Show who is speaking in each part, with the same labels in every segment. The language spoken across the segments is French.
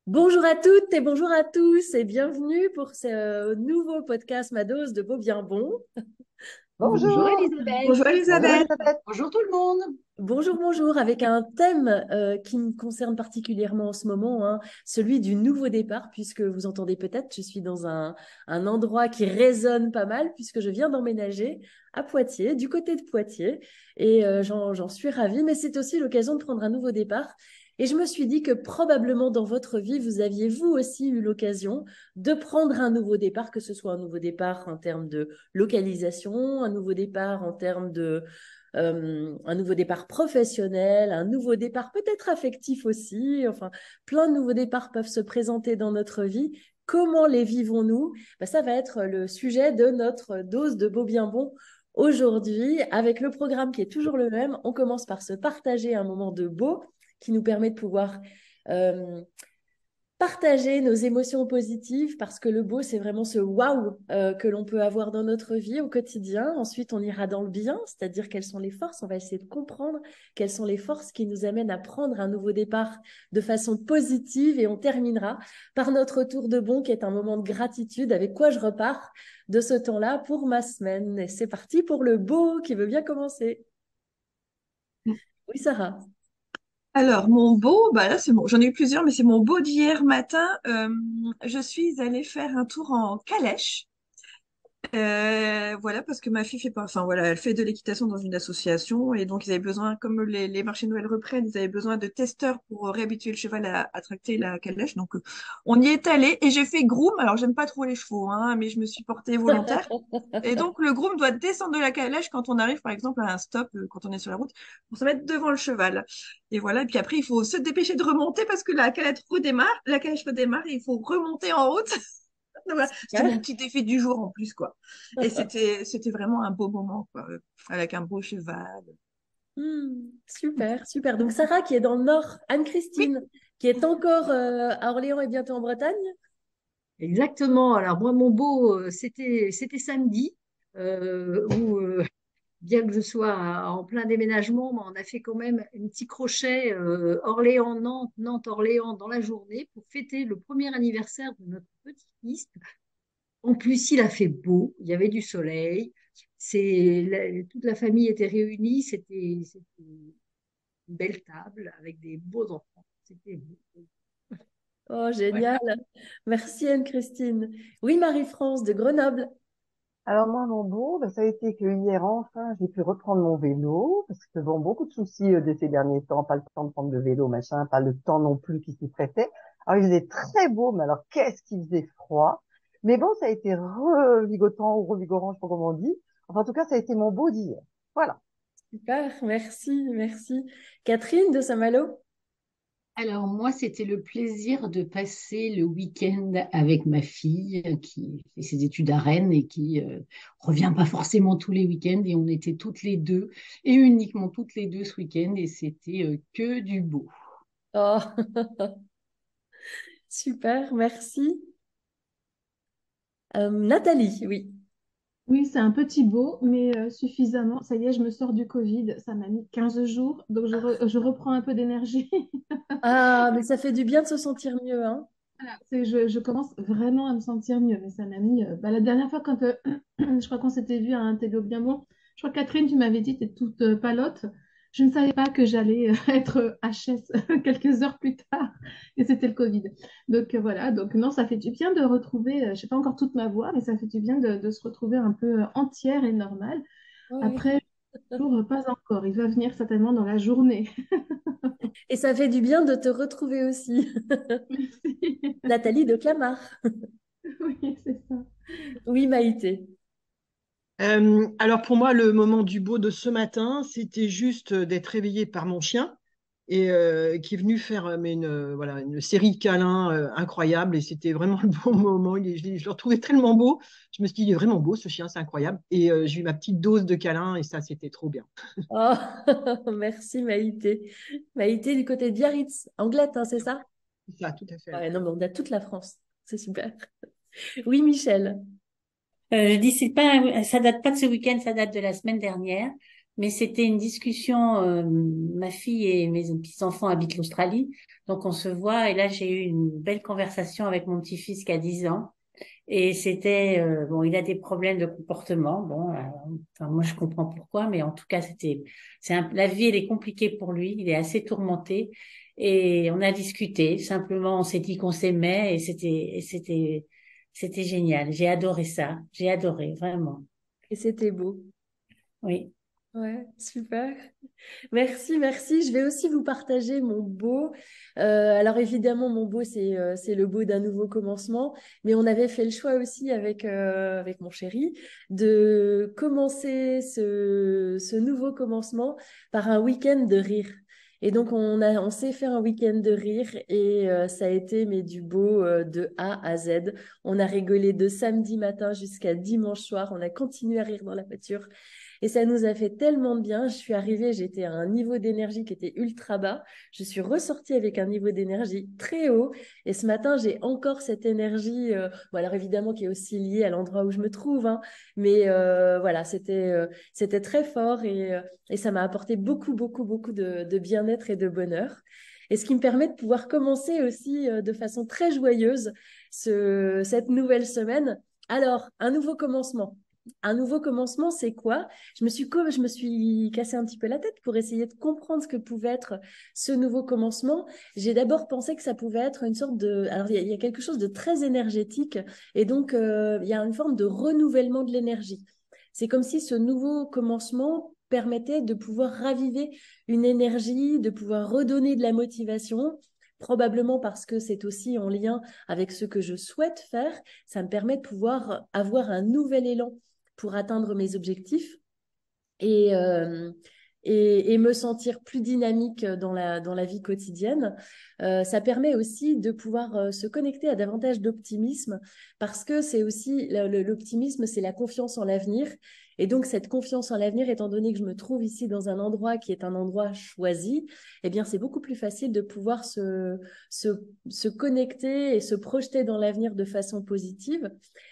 Speaker 1: Bonjour à toutes et bonjour à tous et bienvenue pour ce nouveau podcast Ma dose de beau bien bon.
Speaker 2: Bonjour
Speaker 3: Bonjour.
Speaker 2: Elisabeth.
Speaker 3: Bonjour
Speaker 2: Bonjour
Speaker 3: Elisabeth.
Speaker 2: Elisabeth.
Speaker 3: Bonjour tout le monde.
Speaker 1: Bonjour, bonjour, avec un thème qui me concerne particulièrement en ce moment, hein, celui du nouveau départ, puisque vous entendez peut-être, je suis dans un endroit qui résonne pas mal, puisque je viens d'emménager à Poitiers, du côté de Poitiers, et j'en suis ravie, mais c'est aussi l'occasion de prendre un nouveau départ. Et je me suis dit que probablement dans votre vie, vous aviez vous aussi eu l'occasion de prendre un nouveau départ, que ce soit un nouveau départ en termes de localisation, un nouveau départ en termes de un nouveau départ professionnel, un nouveau départ peut-être affectif aussi. Enfin, plein de nouveaux départs peuvent se présenter dans notre vie. Comment les vivons-nous? Ben, ça va être le sujet de notre dose de beau bien bon aujourd'hui, avec le programme qui est toujours le même. On commence par se partager un moment de beau qui nous permet de pouvoir euh, partager nos émotions positives parce que le beau, c'est vraiment ce waouh que l'on peut avoir dans notre vie au quotidien. Ensuite, on ira dans le bien, c'est-à-dire quelles sont les forces. On va essayer de comprendre quelles sont les forces qui nous amènent à prendre un nouveau départ de façon positive et on terminera par notre tour de bon qui est un moment de gratitude avec quoi je repars de ce temps-là pour ma semaine. Et c'est parti pour le beau qui veut bien commencer. Oui, Sarah.
Speaker 3: Alors, mon beau, bah là, c'est bon. J'en ai eu plusieurs, mais c'est mon beau d'hier matin. Je suis allée faire un tour en calèche. Voilà, parce que ma fille fait pas, enfin voilà, elle fait de l'équitation dans une association et donc ils avaient besoin, comme les marchés de Noël reprennent, ils avaient besoin de testeurs pour réhabituer le cheval à tracter la calèche. Donc on y est allé et j'ai fait groom. Alors j'aime pas trop les chevaux, hein, mais je me suis portée volontaire. Et donc le groom doit descendre de la calèche quand on arrive, par exemple, à un stop, quand on est sur la route, pour se mettre devant le cheval. Et voilà. Et puis après, il faut se dépêcher de remonter parce que la calèche redémarre et il faut remonter en route. Voilà. C'était mon petit défi du jour en plus, quoi. Et c'était vraiment un beau moment, quoi, avec un beau cheval.
Speaker 1: Super, super. Donc Sarah qui est dans le Nord,
Speaker 3: Oui,
Speaker 1: Anne-Christine qui est encore à Orléans et bientôt en Bretagne.
Speaker 2: Exactement. Alors moi, mon beau, c'était samedi, où bien que je sois en plein déménagement, mais on a fait quand même un petit crochet Orléans-Nantes, Nantes-Orléans dans la journée pour fêter le premier anniversaire de notre petit-fils. En plus, il a fait beau, il y avait du soleil. Toute la famille était réunie. C'était une belle table avec des beaux enfants. C'était beau.
Speaker 1: Oh,
Speaker 2: Voilà.
Speaker 1: génial. Merci Anne-Christine. Oui, Marie-France de Grenoble.
Speaker 4: Alors moi, mon beau, ben, ça a été que hier, enfin, j'ai pu reprendre mon vélo, parce que bon, beaucoup de soucis de ces derniers temps, pas le temps de prendre de vélo, machin, pas le temps non plus qui s'y prêtait. Alors il faisait très beau, mais alors qu'est-ce qu'il faisait froid. Mais bon, ça a été revigotant ou revigorant, je sais pas comment on dit. Enfin, en tout cas, ça a été mon beau d'hier. Voilà.
Speaker 1: Super, merci, merci. Catherine de Saint-Malo.
Speaker 2: Alors moi, c'était le plaisir de passer le week-end avec ma fille qui fait ses études à Rennes et qui revient pas forcément tous les week-ends. Et on était toutes les deux et uniquement toutes les deux ce week-end et c'était que du beau.
Speaker 1: Oh, super, merci. Nathalie, oui.
Speaker 5: Oui, c'est un petit beau, mais suffisamment. Ça y est, je me sors du Covid. Ça m'a mis 15 jours, donc je reprends un peu d'énergie.
Speaker 1: Ah, mais ça fait du bien de se sentir mieux, hein.
Speaker 5: Voilà, je commence vraiment à me sentir mieux, mais ça m'a mis. La dernière fois, quand je crois qu'on s'était vu à un Télo bien bon, je crois que Catherine, tu m'avais dit, tu es toute palote. Je ne savais pas que j'allais être HS quelques heures plus tard, et c'était le Covid. Donc voilà, donc non, ça fait du bien de retrouver, je sais pas encore toute ma voix, mais ça fait du bien de se retrouver un peu entière et normale.
Speaker 1: Oui.
Speaker 5: Après, toujours pas encore. Il va venir certainement dans la journée.
Speaker 1: Et ça fait du bien de te retrouver aussi.
Speaker 5: Merci.
Speaker 1: Nathalie de Clamart.
Speaker 5: Oui, c'est ça.
Speaker 1: Oui, Maïté.
Speaker 3: Alors pour moi, le moment du beau de ce matin, c'était juste d'être réveillée par mon chien et qui est venu faire voilà, une série de câlins incroyables et c'était vraiment le bon moment. Je le retrouvais tellement beau. Je me suis dit, il est vraiment beau ce chien, c'est incroyable. Et j'ai eu ma petite dose de câlins et ça, c'était trop bien.
Speaker 1: Oh, merci Maïté. Maïté du côté de Biarritz, Anglette, hein, c'est ça?
Speaker 3: C'est ça, tout à fait.
Speaker 1: Ouais, non, mais on a toute la France. C'est super. Oui, Michel.
Speaker 6: Je dis, c'est pas, ça date pas de ce week-end, ça date de la semaine dernière. mais c'était une discussion. Ma fille et mes petits-enfants habitent l'Australie, donc on se voit. Et là, j'ai eu une belle conversation avec mon petit-fils qui a 10 ans. Et c'était bon, il a des problèmes de comportement. Bon, enfin moi je comprends pourquoi, mais en tout cas la vie elle est compliquée pour lui. Il est assez tourmenté. Et on a discuté. Simplement, on s'est dit qu'on s'aimait et c'était génial. J'ai adoré ça. J'ai adoré vraiment.
Speaker 1: Et c'était beau.
Speaker 6: Oui.
Speaker 1: Ouais, super. Merci, merci. Je vais aussi vous partager mon beau. Alors évidemment, mon beau, c'est le beau d'un nouveau commencement, mais on avait fait le choix aussi avec mon chéri de commencer ce nouveau commencement par un week-end de rire. Et donc on s'est fait un week-end de rire et ça a été mais du beau de A à Z. On a rigolé de samedi matin jusqu'à dimanche soir. On a continué à rire dans la voiture. Et ça nous a fait tellement de bien. Je suis arrivée, j'étais à un niveau d'énergie qui était ultra bas. Je suis ressortie avec un niveau d'énergie très haut. Et ce matin, j'ai encore cette énergie, bon, alors évidemment qui est aussi liée à l'endroit où je me trouve, hein, mais voilà, c'était très fort et ça m'a apporté beaucoup, beaucoup, beaucoup de bien-être et de bonheur. Et ce qui me permet de pouvoir commencer aussi de façon très joyeuse cette nouvelle semaine. Alors, un nouveau commencement. Un nouveau commencement, c'est quoi? Je me suis cassé un petit peu la tête pour essayer de comprendre ce que pouvait être ce nouveau commencement. J'ai d'abord pensé que ça pouvait être une sorte de... Alors, il y a quelque chose de très énergétique et donc il y a une forme de renouvellement de l'énergie. C'est comme si ce nouveau commencement permettait de pouvoir raviver une énergie, de pouvoir redonner de la motivation. Probablement parce que c'est aussi en lien avec ce que je souhaite faire, ça me permet de pouvoir avoir un nouvel élan pour atteindre mes objectifs et, euh, et me sentir plus dynamique dans la vie quotidienne. Ça permet aussi de pouvoir se connecter à davantage d'optimisme parce que c'est aussi l'optimisme, c'est la confiance en l'avenir. Et donc, cette confiance en l'avenir, étant donné que je me trouve ici dans un endroit qui est un endroit choisi, eh bien, c'est beaucoup plus facile de pouvoir se connecter et se projeter dans l'avenir de façon positive.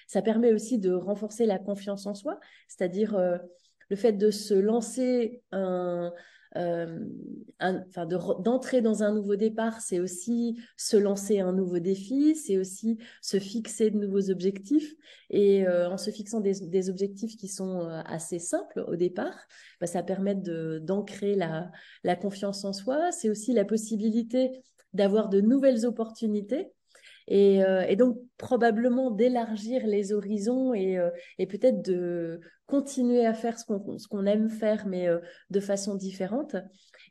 Speaker 1: Ça permet aussi de renforcer la confiance en soi, c'est-à-dire le fait de se lancer enfin d'entrer dans un nouveau départ, c'est aussi se lancer un nouveau défi, c'est aussi se fixer de nouveaux objectifs. Et en se fixant des objectifs qui sont assez simples au départ, bah, ça permet d'ancrer la confiance en soi. C'est aussi la possibilité d'avoir de nouvelles opportunités. Et donc, probablement d'élargir les horizons et peut-être de continuer à faire ce qu'on aime faire, mais de façon différente.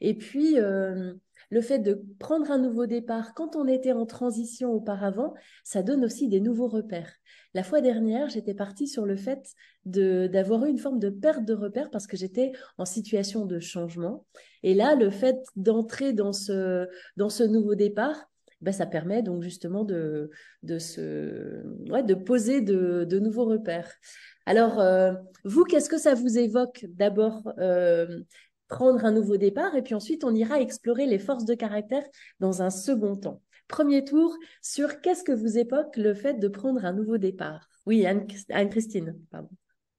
Speaker 1: Et puis, le fait de prendre un nouveau départ, quand on était en transition auparavant, ça donne aussi des nouveaux repères. La fois dernière, j'étais partie sur le fait d'avoir eu une forme de perte de repères parce que j'étais en situation de changement. Et là, le fait d'entrer dans ce nouveau départ, ben, ça permet donc justement ouais, de poser de nouveaux repères. Alors, vous, qu'est-ce que ça vous évoque d'abord prendre un nouveau départ et puis ensuite on ira explorer les forces de caractère dans un second temps. Premier tour sur qu'est-ce que vous évoque le fait de prendre un nouveau départ. Oui, Anne-Christine, pardon.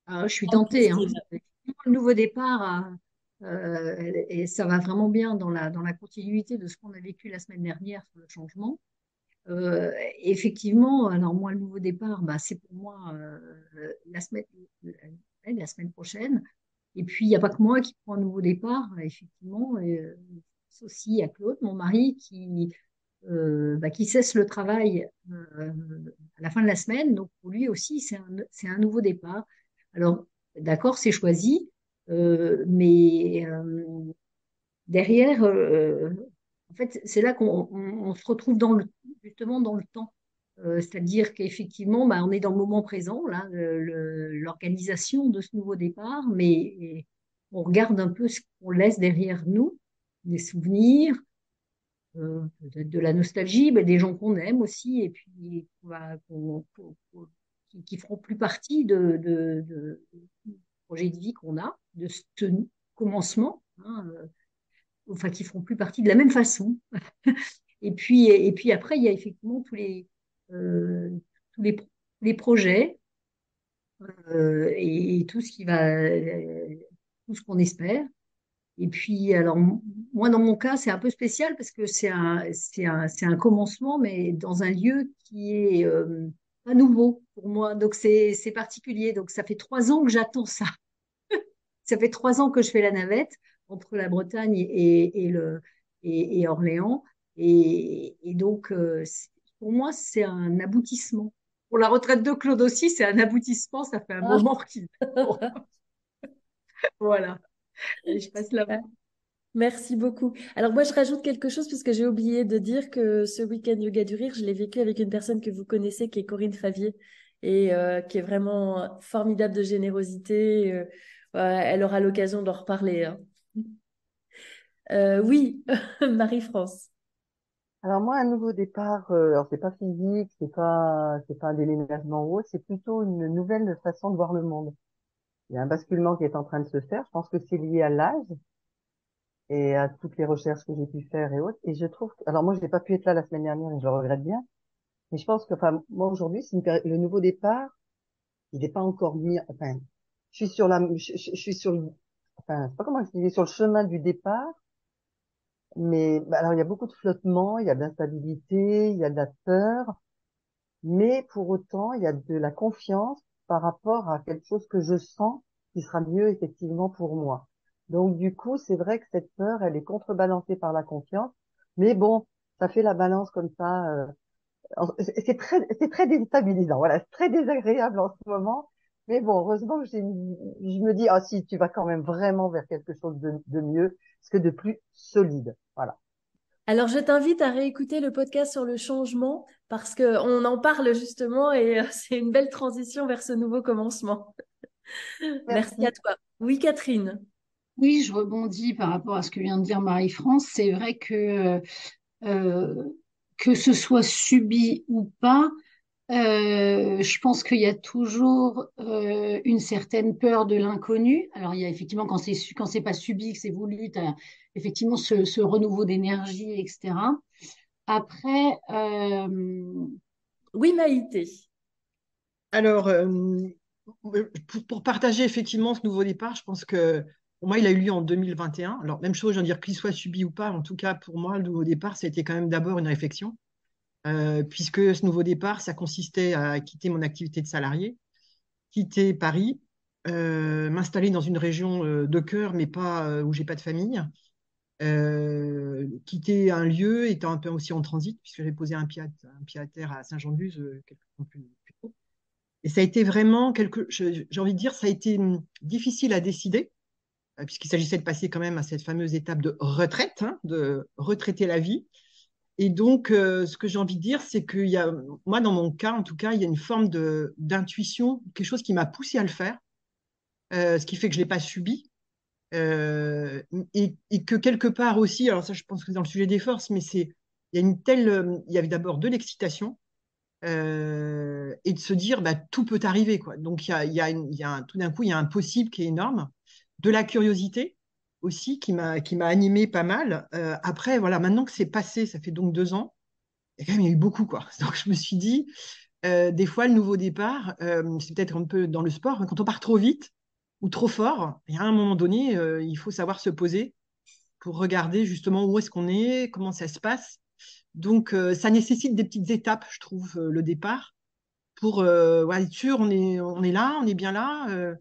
Speaker 2: Ah, je suis tentée, hein.
Speaker 6: Anne-Christine.
Speaker 2: Le nouveau départ, et ça va vraiment bien dans la continuité de ce qu'on a vécu la semaine dernière sur le changement. Euh, Effectivement, alors moi, le nouveau départ, bah, c'est pour moi la semaine prochaine. Et puis, il n'y a pas que moi qui prends un nouveau départ, effectivement. C'est aussi à Claude, mon mari, qui cesse le travail à la fin de la semaine. Donc, pour lui aussi, c'est un nouveau départ. Alors, d'accord, c'est choisi, mais derrière, en fait, c'est là qu'on se retrouve justement dans le temps. C'est-à-dire qu'effectivement, bah, on est dans le moment présent, là, l'organisation de ce nouveau départ, mais on regarde un peu ce qu'on laisse derrière nous, des souvenirs, peut-être de la nostalgie, mais des gens qu'on aime aussi, et puis qui feront plus partie du projet de vie qu'on a, de ce commencement, hein, enfin qui feront plus partie de la même façon. Et puis après, il y a effectivement euh, tous les projets et tout ce qui va tout ce qu'on espère. Et puis, alors, moi, dans mon cas, c'est un peu spécial parce que c'est un commencement, mais dans un lieu qui est pas nouveau pour moi. Donc, c'est particulier. Donc, ça fait 3 ans que j'attends ça. Ça fait 3 ans que je fais la navette entre la Bretagne et Orléans. Et donc, pour moi, c'est un aboutissement. Pour la retraite de Claude aussi, c'est un aboutissement. Ça fait un
Speaker 1: Ah.
Speaker 2: moment qu'il... Voilà. Allez, je passe la main.
Speaker 1: Merci beaucoup. Alors moi, je rajoute quelque chose puisque j'ai oublié de dire que ce week-end Yoga du Rire, je l'ai vécu avec une personne que vous connaissez, qui est Corinne Favier, et qui est vraiment formidable de générosité. Elle aura l'occasion d'en reparler, hein. Oui, Marie-France.
Speaker 4: Alors moi, un nouveau départ, alors c'est pas physique, c'est pas un déménagement ou autre, c'est plutôt une nouvelle façon de voir le monde. Il y a un basculement qui est en train de se faire. Je pense que c'est lié à l'âge et à toutes les recherches que j'ai pu faire et autres. Et je trouve, alors moi, je n'ai pas pu être là la semaine dernière et je le regrette bien. Mais je pense que, enfin, moi aujourd'hui, le nouveau départ, il n'est pas encore mis. Enfin, je suis sur le, enfin, je sais pas comment expliquer, sur le chemin du départ. Mais bah, alors, il y a beaucoup de flottement, il y a de l'instabilité, il y a de la peur. Mais pour autant, il y a de la confiance par rapport à quelque chose que je sens qui sera mieux effectivement pour moi. Donc du coup, c'est vrai que cette peur, elle est contrebalancée par la confiance. Mais bon, ça fait la balance comme ça. C'est très déstabilisant. Voilà, c'est très désagréable en ce moment. Mais bon, heureusement que je me dis, ah si, tu vas quand même vraiment vers quelque chose de mieux, ce que de plus solide. Voilà.
Speaker 1: Alors, je t'invite à réécouter le podcast sur le changement parce qu'on en parle justement et c'est une belle transition vers ce nouveau commencement. Merci à
Speaker 4: Merci.
Speaker 1: toi. Oui, Catherine.
Speaker 2: Oui, je rebondis par rapport à ce que vient de dire Marie-France. C'est vrai euh, que ce soit subi ou pas, je pense qu'il y a toujours une certaine peur de l'inconnu. Alors, il y a effectivement, quand c'est pas subi, que c'est voulu, tu as effectivement ce renouveau d'énergie, etc. Après,
Speaker 1: Oui, Maïté.
Speaker 7: Alors, pour partager effectivement ce nouveau départ, je pense que pour moi, il a eu lieu en 2021. Alors, même chose, je veux dire qu'il soit subi ou pas, en tout cas, pour moi, le nouveau départ, ça a été quand même d'abord une réflexion, puisque ce nouveau départ, ça consistait à quitter mon activité de salarié, quitter Paris, m'installer dans une région de cœur, mais pas où j'ai pas de famille, quitter un lieu, étant un peu aussi en transit, puisque j'ai posé un pied à terre à Saint-Jean-de-Luz quelques temps plus tôt. Et ça a été vraiment j'ai envie de dire, ça a été difficile à décider, puisqu'il s'agissait de passer quand même à cette fameuse étape de retraite, hein, de retraiter la vie. Et donc, ce que j'ai envie de dire, c'est qu'il y a, moi, dans mon cas, en tout cas, il y a une forme d'intuition, quelque chose qui m'a poussé à le faire, ce qui fait que je ne l'ai pas subi. Et que quelque part aussi, alors ça, je pense que c'est dans le sujet des forces, mais il y a il y avait d'abord de l'excitation, et de se dire bah, tout peut arriver, quoi. Donc tout d'un coup il y a un possible qui est énorme, de la curiosité aussi qui m'a animé pas mal. Après voilà, maintenant que c'est passé, ça fait donc 2 ans, et quand même il y a eu beaucoup quoi. Donc je me suis dit des fois le nouveau départ, c'est peut-être un peu dans le sport, mais quand on part trop vite ou trop fort, il y a un moment donné il faut savoir se poser pour regarder justement où est-ce qu'on est, comment ça se passe. Donc, ça nécessite des petites étapes, je trouve, le départ, pour ouais, être sûr, on est là, on est bien là,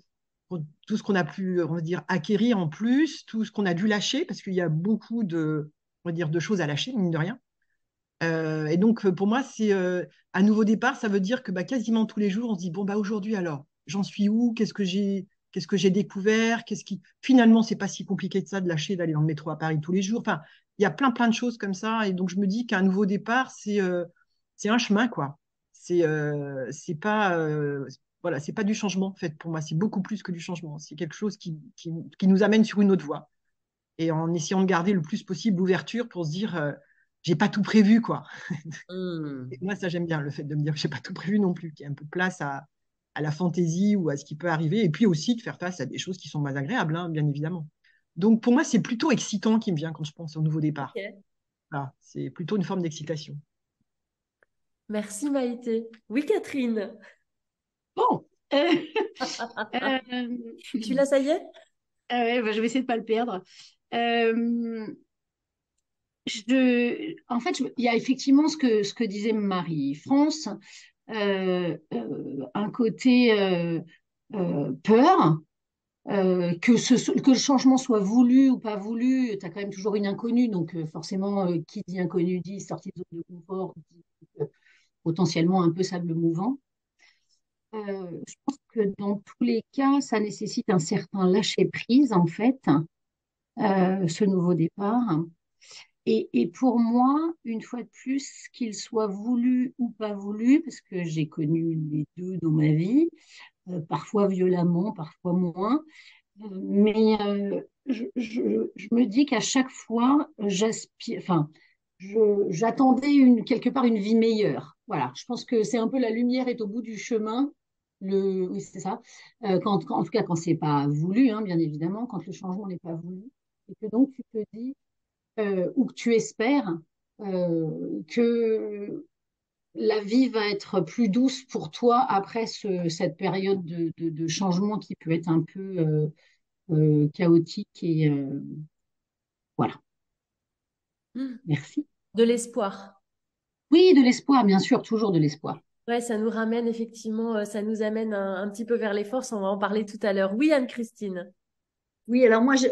Speaker 7: pour tout ce qu'on a pu, on va dire, acquérir en plus, tout ce qu'on a dû lâcher, parce qu'il y a beaucoup on va dire, de choses à lâcher, mine de rien. Et donc, pour moi, c'est un nouveau départ, ça veut dire que bah, quasiment tous les jours, on se dit, bon, bah, aujourd'hui, alors, j'en suis où? Qu'est-ce que j'ai découvert? Finalement, c'est pas si compliqué de ça de lâcher, d'aller dans le métro à Paris tous les jours. Enfin, il y a plein de choses comme ça. Et donc, je me dis qu'un nouveau départ, c'est un chemin, quoi. C'est pas, voilà, c'est pas du changement, en fait, pour moi. C'est beaucoup plus que du changement. C'est quelque chose qui nous amène sur une autre voie. Et en essayant de garder le plus possible l'ouverture pour se dire, j'ai pas tout prévu, quoi. Et moi, ça, j'aime bien le fait de me dire que j'ai pas tout prévu non plus, qu'il y a un peu de place à la fantaisie ou à ce qui peut arriver, et puis aussi de faire face à des choses qui sont moins agréables, hein, bien évidemment. Donc, pour moi, c'est plutôt excitant qui me vient quand je pense au nouveau départ.
Speaker 1: Ok.
Speaker 7: Voilà, c'est plutôt une forme d'excitation.
Speaker 1: Merci, Maïté. Oui, Catherine.
Speaker 2: bon, euh,
Speaker 1: Tu l'as, ça y est?
Speaker 2: Ouais, bah, je vais essayer de pas le perdre. Euh, En fait, il y a effectivement ce que disait Marie-France, un côté peur, que le changement soit voulu ou pas voulu, tu as quand même toujours une inconnue, donc forcément, qui dit inconnu dit sortie de zone de confort, dit potentiellement un peu sable mouvant. Je pense que dans tous les cas, ça nécessite un certain lâcher-prise, en fait, ce nouveau départ. Et pour moi, une fois de plus, qu'il soit voulu ou pas voulu, parce que j'ai connu les deux dans ma vie, parfois violemment, parfois moins, mais je me dis qu'à chaque fois, j'aspire, enfin, j'attendais quelque part une vie meilleure. Voilà, je pense que c'est un peu la lumière est au bout du chemin. Oui, c'est ça. En tout cas, quand c'est pas voulu, hein, bien évidemment, quand le changement n'est pas voulu, et que donc tu te dis ou que tu espères que la vie va être plus douce pour toi après cette période de changement qui peut être un peu chaotique. Et voilà,
Speaker 1: Hmm.
Speaker 2: merci.
Speaker 1: De l'espoir.
Speaker 2: Oui, de l'espoir, bien sûr, toujours de l'espoir.
Speaker 1: Ouais, ça nous ramène effectivement, ça nous amène un petit peu vers les forces. On va en parler tout à l'heure. Oui, Anne-Christine.
Speaker 2: Oui, alors moi, tout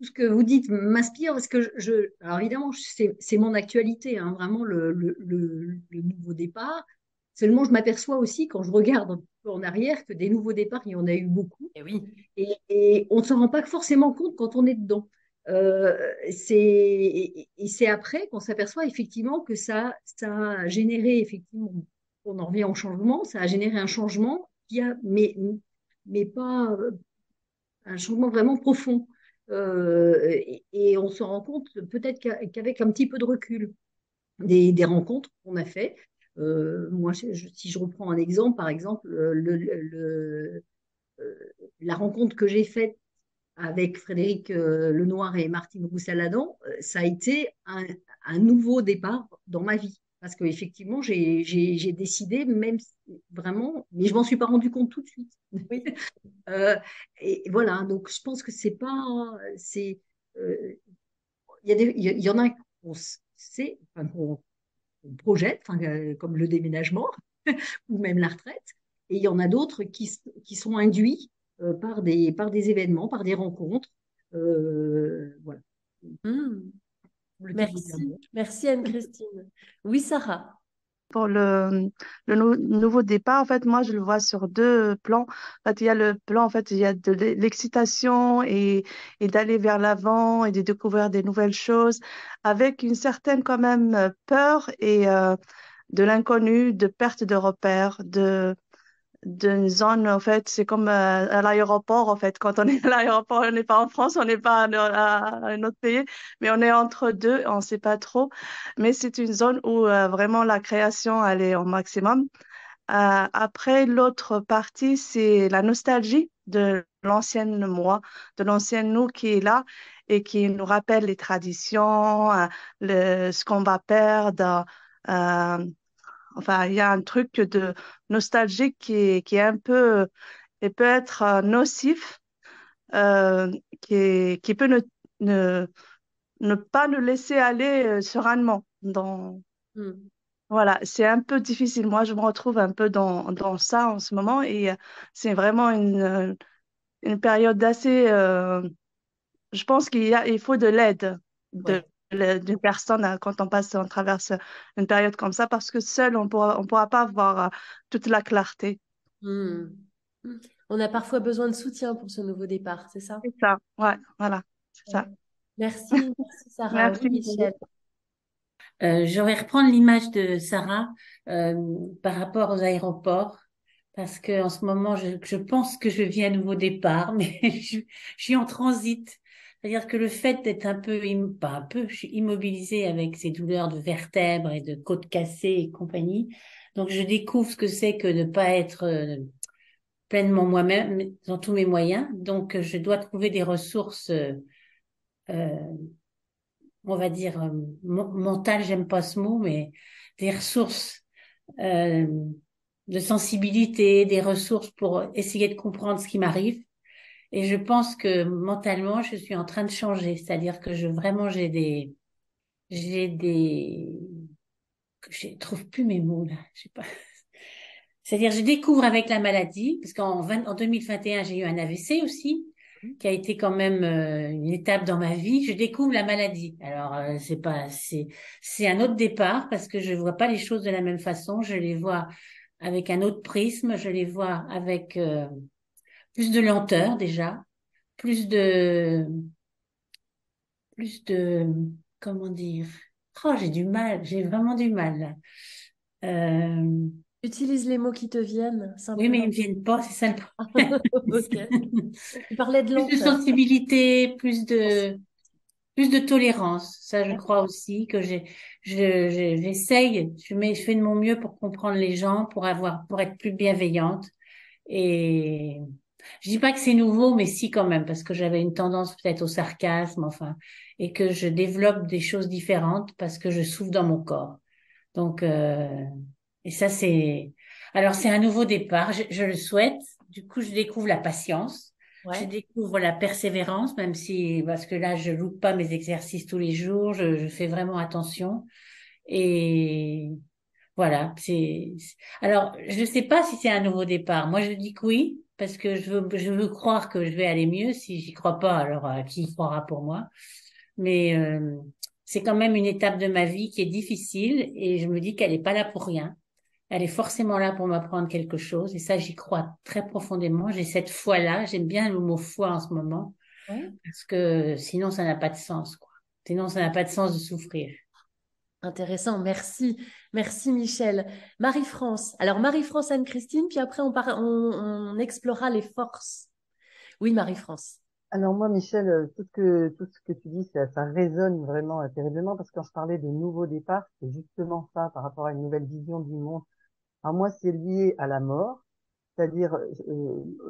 Speaker 2: ce que vous dites m'inspire parce que alors évidemment, c'est mon actualité, hein, vraiment le nouveau départ. Seulement, je m'aperçois aussi quand je regarde un peu en arrière que des nouveaux départs, il y en a eu beaucoup.
Speaker 1: Eh oui.
Speaker 2: Et on ne s'en rend pas forcément compte quand on est dedans. Et c'est après qu'on s'aperçoit effectivement que ça a généré, effectivement, on en revient au changement, ça a généré un changement mais pas un changement vraiment profond. Et on se rend compte peut-être qu'avec un petit peu de recul, des rencontres qu'on a fait. Moi, si je reprends un exemple, par exemple, euh, la rencontre que j'ai faite avec Frédéric Lenoir et Martine Roussel-Adam, ça a été un nouveau départ dans ma vie. Parce qu'effectivement, j'ai décidé, vraiment, mais je m'en suis pas rendu compte tout de suite.
Speaker 1: Oui.
Speaker 2: Euh, et voilà, donc je pense que c'est pas, c'est, il y en a qu'on sait, enfin, qu'on projette, enfin, comme le déménagement ou même la retraite, et il y en a d'autres qui sont induits par des événements, par des rencontres. Voilà.
Speaker 1: Hmm.
Speaker 2: Le type de
Speaker 1: Merci.
Speaker 2: dialogue.
Speaker 1: Merci, Anne-Christine. Oui, Sarah.
Speaker 4: Pour le nouveau départ, en fait, moi, je le vois sur deux plans. En fait, il y a le plan, en fait, il y a de l'excitation et d'aller vers l'avant et de découvrir des nouvelles choses avec une certaine, quand même, peur et de l'inconnu, de perte de repères, d'une zone, en fait, c'est comme à l'aéroport, en fait. Quand on est à l'aéroport, on n'est pas en France, on n'est pas à un autre pays, mais on est entre deux, on ne sait pas trop. Mais c'est une zone où vraiment la création, elle est au maximum. Après, l'autre partie, c'est la nostalgie de l'ancienne moi, de l'ancienne nous qui est là et qui nous rappelle les traditions, ce qu'on va perdre. euh, Enfin, il y a un truc de nostalgique qui est un peu, et peut être nocif, euh, qui peut ne, ne pas nous laisser aller sereinement.
Speaker 1: Hmm.
Speaker 4: Voilà, c'est un peu difficile. Moi, je me retrouve un peu dans ça en ce moment et c'est vraiment une période assez. Je pense il faut de l'aide
Speaker 1: Ouais.
Speaker 4: d'une personne quand on traverse une période comme ça parce que seul, on pourra pas avoir toute la clarté.
Speaker 1: Hmm. Hmm. On a parfois besoin de soutien pour ce nouveau départ, c'est ça?
Speaker 4: C'est ça, ouais, voilà, c'est
Speaker 1: Ouais.
Speaker 4: ça.
Speaker 1: Merci, merci Sarah. Oui,
Speaker 4: Merci.
Speaker 1: Michel.
Speaker 6: Je vais reprendre l'image de Sarah euh, par rapport aux aéroports, parce que en ce moment, je pense que je vis un nouveau départ, mais je suis en transit. C'est-à-dire que le fait d'être un peu, pas un peu, je suis immobilisée avec ces douleurs de vertèbres et de côtes cassées et compagnie. Donc, je découvre ce que c'est que de ne pas être pleinement moi-même dans tous mes moyens. Donc, je dois trouver des ressources, euh, on va dire, mentales, j'aime pas ce mot, mais des ressources euh, de sensibilité, des ressources pour essayer de comprendre ce qui m'arrive. Et je pense que mentalement, je suis en train de changer. C'est-à-dire que vraiment, j'ai des, je trouve plus mes mots là. Je sais pas. C'est-à-dire, je découvre avec la maladie, parce en 2021, j'ai eu un AVC aussi, qui a été quand même une étape dans ma vie. Je découvre la maladie. Alors, c'est un autre départ parce que je vois pas les choses de la même façon. Je les vois avec un autre prisme. Je les vois avec plus de lenteur déjà, plus de, plus de, comment dire. Oh, j'ai du mal. J'ai vraiment du mal là. Euh,
Speaker 1: Utilise les mots qui te viennent,
Speaker 6: oui, mais ils
Speaker 1: simplement.
Speaker 6: me viennent pas. C'est ça le problème.
Speaker 1: Ok. Tu parlais de
Speaker 6: Plus de
Speaker 1: lenteur.
Speaker 6: sensibilité, plus de tolérance. Ça, je
Speaker 1: D'accord.
Speaker 6: crois aussi que j'essaye, je fais de mon mieux pour comprendre les gens, pour être plus bienveillante. Et je dis pas que c'est nouveau, mais si quand même, parce que j'avais une tendance peut-être au sarcasme, enfin, et que je développe des choses différentes parce que je souffre dans mon corps. Donc, et ça, alors c'est un nouveau départ. Je le souhaite. Du coup, je découvre la patience. Je
Speaker 1: Ouais.
Speaker 6: découvre la persévérance, même si, parce que là, je loupe pas mes exercices tous les jours. Je fais vraiment attention. Et voilà. Alors, je sais pas si c'est un nouveau départ. Moi, je dis que oui, parce que je veux croire que je vais aller mieux. Si j'y crois pas, alors qui y croira pour moi? Mais c'est quand même une étape de ma vie qui est difficile et je me dis qu'elle n'est pas là pour rien. Elle est forcément là pour m'apprendre quelque chose et ça, j'y crois très profondément. J'ai cette foi-là. J'aime bien le mot foi en ce moment
Speaker 1: Ouais.
Speaker 6: parce que sinon, ça n'a pas de sens, quoi. Sinon, ça n'a pas de sens de souffrir.
Speaker 1: Intéressant. Merci. Merci, Michel. Marie-France. Alors, Marie-France, Anne-Christine, puis après, on explorera les forces. Oui, Marie-France.
Speaker 4: Alors moi, Michel, tout ce que tu dis, ça résonne vraiment terriblement parce que quand je parlais de nouveau départ, c'est justement ça par rapport à une nouvelle vision du monde. Alors moi, c'est lié à la mort, c'est-à-dire,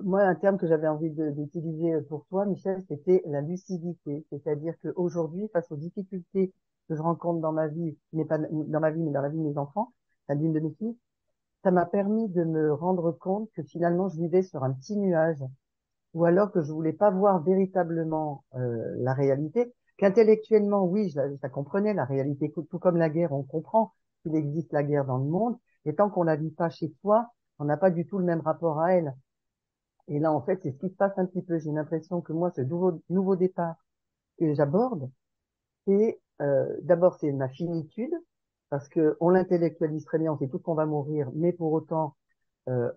Speaker 4: moi, un terme que j'avais envie d'utiliser pour toi, Michel, c'était la lucidité. C'est-à-dire qu'aujourd'hui, face aux difficultés que je rencontre dans ma vie, mais pas dans ma vie, mais dans la vie de mes enfants, la d'une de mes filles, ça m'a permis de me rendre compte que finalement, je vivais sur un petit nuage ou alors que je voulais pas voir véritablement la réalité, qu'intellectuellement, oui, je la comprenais, la réalité, tout comme la guerre, on comprend qu'il existe la guerre dans le monde, et tant qu'on la vit pas chez soi, on n'a pas du tout le même rapport à elle. Et là, en fait, c'est ce qui se passe un petit peu. J'ai l'impression que moi, ce nouveau départ que j'aborde, c'est d'abord c'est ma finitude, parce que on l'intellectualise très bien, on sait tous qu'on va mourir, mais pour autant, euh,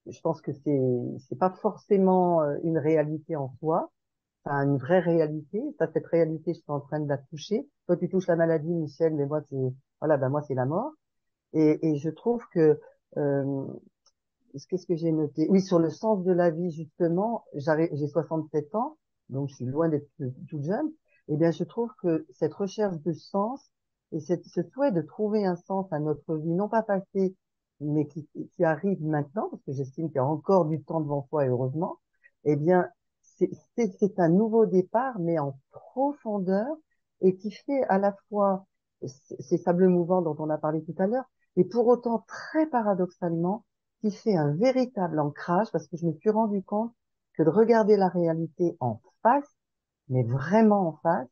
Speaker 4: je pense que c'est pas forcément une réalité en soi, ça a une vraie réalité. Ça, cette réalité, je suis en train de la toucher. Toi, tu touches la maladie, Michel, mais moi, voilà, ben moi, c'est la mort. Et je trouve que, euh, qu'est-ce que j'ai noté? Oui, sur le sens de la vie, justement, j'ai 67 ans, donc je suis loin d'être toute jeune. Eh bien, je trouve que cette recherche de sens et ce souhait de trouver un sens à notre vie, non pas passée, mais qui arrive maintenant, parce que j'estime qu'il y a encore du temps devant soi, et heureusement, eh bien, c'est un nouveau départ, mais en profondeur, et qui fait à la fois ces sables mouvants dont on a parlé tout à l'heure, et pour autant, très paradoxalement, qui fait un véritable ancrage, parce que je me suis rendu compte que de regarder la réalité en face, mais vraiment en face,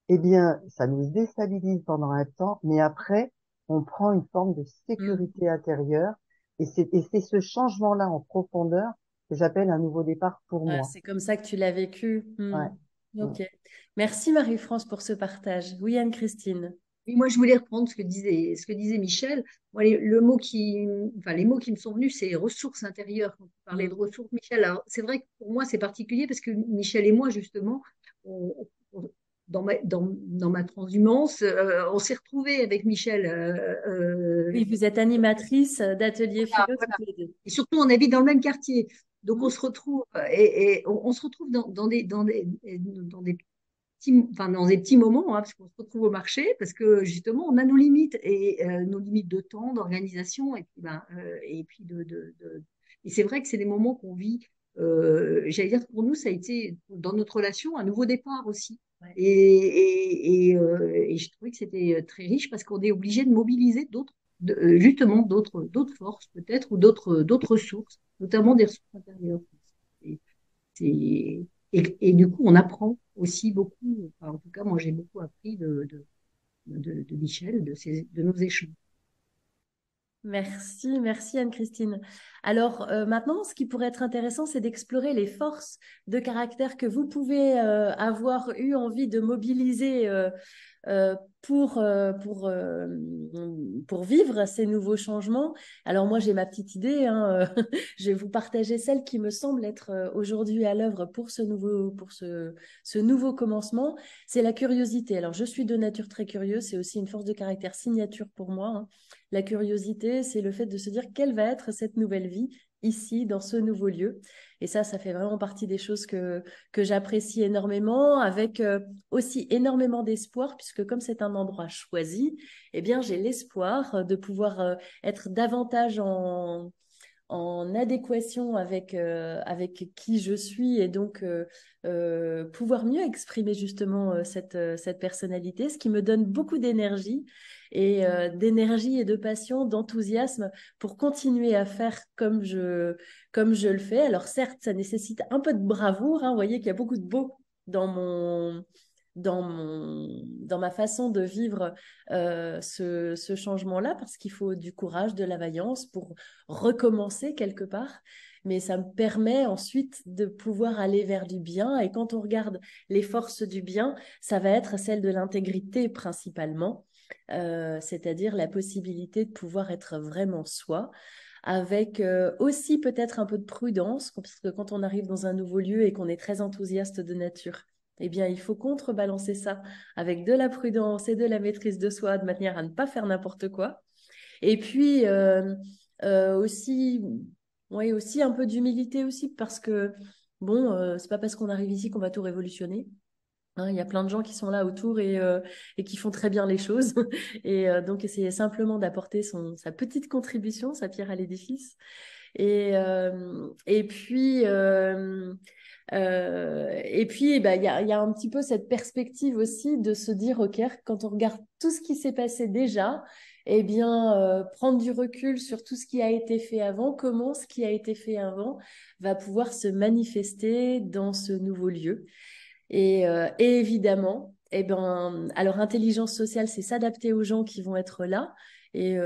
Speaker 4: eh bien, ça nous déstabilise pendant un temps, mais après, on prend une forme de
Speaker 1: Mm.
Speaker 4: sécurité intérieure, et c'est ce changement-là en profondeur que j'appelle un nouveau départ pour
Speaker 1: Ah,
Speaker 4: moi.
Speaker 1: c'est comme ça que tu l'as vécu.
Speaker 4: Ouais.
Speaker 1: Mm.
Speaker 4: Mm.
Speaker 1: Ok. Merci, Marie-France, pour ce partage. Oui, Anne-Christine.
Speaker 2: Et moi, je voulais reprendre ce que disait Michel. Moi, les mots qui me sont venus, c'est ressources intérieures. Quand tu parlais de
Speaker 1: Mm.
Speaker 2: ressources, Michel, alors c'est vrai que pour moi, c'est particulier parce que Michel et moi, justement, dans ma transhumance, on s'est retrouvés avec Michel.
Speaker 1: Oui, vous êtes animatrice d'atelier
Speaker 2: Voilà,
Speaker 1: philo
Speaker 2: voilà.
Speaker 1: toutes les deux.
Speaker 2: Et surtout, on habite dans le même quartier. Donc,
Speaker 1: Mm.
Speaker 2: on se retrouve et on se retrouve dans des dans des petits moments, hein, parce qu'on se retrouve au marché, parce que justement, on a nos limites et nos limites de temps, d'organisation, et c'est vrai que c'est des moments qu'on vit. J'allais dire que pour nous, ça a été dans notre relation un nouveau départ aussi.
Speaker 1: Ouais.
Speaker 2: Et je trouvais que c'était très riche parce qu'on est obligé de mobiliser justement d'autres forces peut-être ou d'autres sources, notamment des ressources intérieures. Et du coup, on apprend aussi beaucoup. Enfin, en tout cas, moi, j'ai beaucoup appris de Michel, de nos échanges.
Speaker 1: Merci, merci Anne-Christine. Alors maintenant, ce qui pourrait être intéressant, c'est d'explorer les forces de caractère que vous pouvez avoir eu envie de mobiliser euh, pour, euh, pour, euh, pour vivre ces nouveaux changements. Alors moi, j'ai ma petite idée, hein, je vais vous partager celle qui me semble être aujourd'hui à l'œuvre pour ce nouveau commencement. C'est la curiosité. Alors je suis de nature très curieuse, c'est aussi une force de caractère signature pour moi, hein. La curiosité, c'est le fait de se dire quelle va être cette nouvelle vie ici, dans ce nouveau lieu. Et ça fait vraiment partie des choses que j'apprécie énormément, avec aussi énormément d'espoir, puisque comme c'est un endroit choisi, eh bien, j'ai l'espoir de pouvoir être davantage en adéquation avec qui je suis et donc pouvoir mieux exprimer justement cette personnalité, ce qui me donne beaucoup d'énergie et de passion, d'enthousiasme pour continuer à faire comme je le fais. Alors certes, ça nécessite un peu de bravoure, hein. Vous voyez qu'il y a beaucoup de beau dans dans ma façon de vivre ce changement-là, parce qu'il faut du courage, de la vaillance pour recommencer quelque part. Mais ça me permet ensuite de pouvoir aller vers du bien. Et quand on regarde les forces du bien, ça va être celle de l'intégrité principalement, c'est-à-dire la possibilité de pouvoir être vraiment soi, avec aussi peut-être un peu de prudence, parce que quand on arrive dans un nouveau lieu et qu'on est très enthousiaste de nature, eh bien, il faut contrebalancer ça avec de la prudence et de la maîtrise de soi, de manière à ne pas faire n'importe quoi. Et puis aussi, ouais, aussi un peu d'humilité aussi, parce que bon, c'est pas parce qu'on arrive ici qu'on va tout révolutionner. Hein, il y a plein de gens qui sont là autour et qui font très bien les choses. Et donc, essayer simplement d'apporter sa petite contribution, sa pierre à l'édifice. Et puis, eh ben, y a un petit peu cette perspective aussi de se dire, OK, quand on regarde tout ce qui s'est passé déjà, eh bien, prendre du recul sur tout ce qui a été fait avant, comment ce qui a été fait avant va pouvoir se manifester dans ce nouveau lieu. Et évidemment, eh ben, alors intelligence sociale, c'est s'adapter aux gens qui vont être là. Et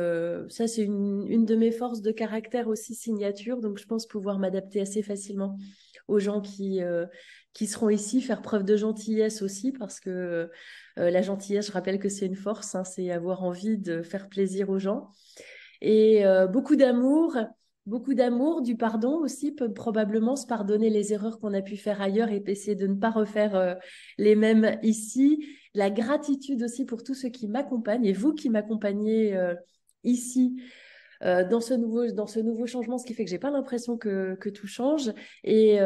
Speaker 1: ça, c'est une de mes forces de caractère aussi signature. Donc, je pense pouvoir m'adapter assez facilement aux gens qui seront ici, faire preuve de gentillesse aussi, parce que la gentillesse, je rappelle que c'est une force, hein, c'est avoir envie de faire plaisir aux gens. Et beaucoup d'amour, du pardon aussi, peut probablement se pardonner les erreurs qu'on a pu faire ailleurs et essayer de ne pas refaire les mêmes ici. La gratitude aussi pour tous ceux qui m'accompagnent et vous qui m'accompagnez ici dans ce nouveau changement, ce qui fait que j'ai pas l'impression que tout change. Et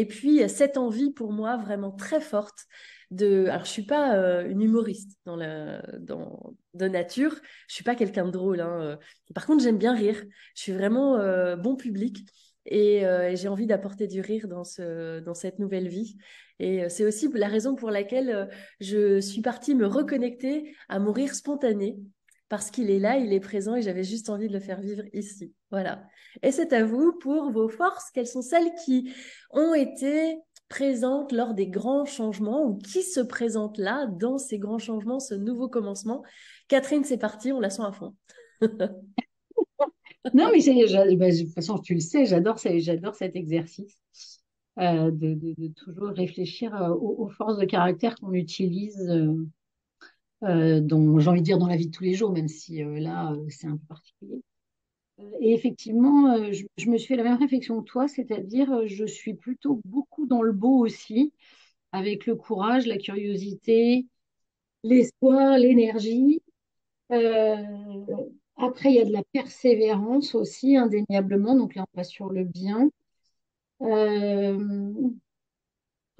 Speaker 1: puis, cette envie pour moi vraiment très forte alors je suis pas une humoriste de nature, je suis pas quelqu'un de drôle, hein. Par contre, j'aime bien rire. Je suis vraiment bon public. Et j'ai envie d'apporter du rire dans cette nouvelle vie. Et c'est aussi la raison pour laquelle je suis partie me reconnecter à mon rire spontané, parce qu'il est là, il est présent et j'avais juste envie de le faire vivre ici. Voilà. Et c'est à vous pour vos forces. Quelles sont celles qui ont été présentes lors des grands changements ou qui se présentent là dans ces grands changements, ce nouveau commencement? Catherine, c'est parti, on la sent à fond.
Speaker 2: Non, mais bah, de toute façon, tu le sais, j'adore cet exercice de toujours réfléchir aux forces de caractère qu'on utilise, j'ai envie de dire, dans la vie de tous les jours, même si là, c'est un peu particulier. Et effectivement, je me suis fait la même réflexion que toi, c'est-à-dire, je suis plutôt beaucoup dans le beau aussi, avec le courage, la curiosité, l'espoir, l'énergie. Euh, Après, il y a de la persévérance aussi, indéniablement. Donc là, on va sur le bien. Euh,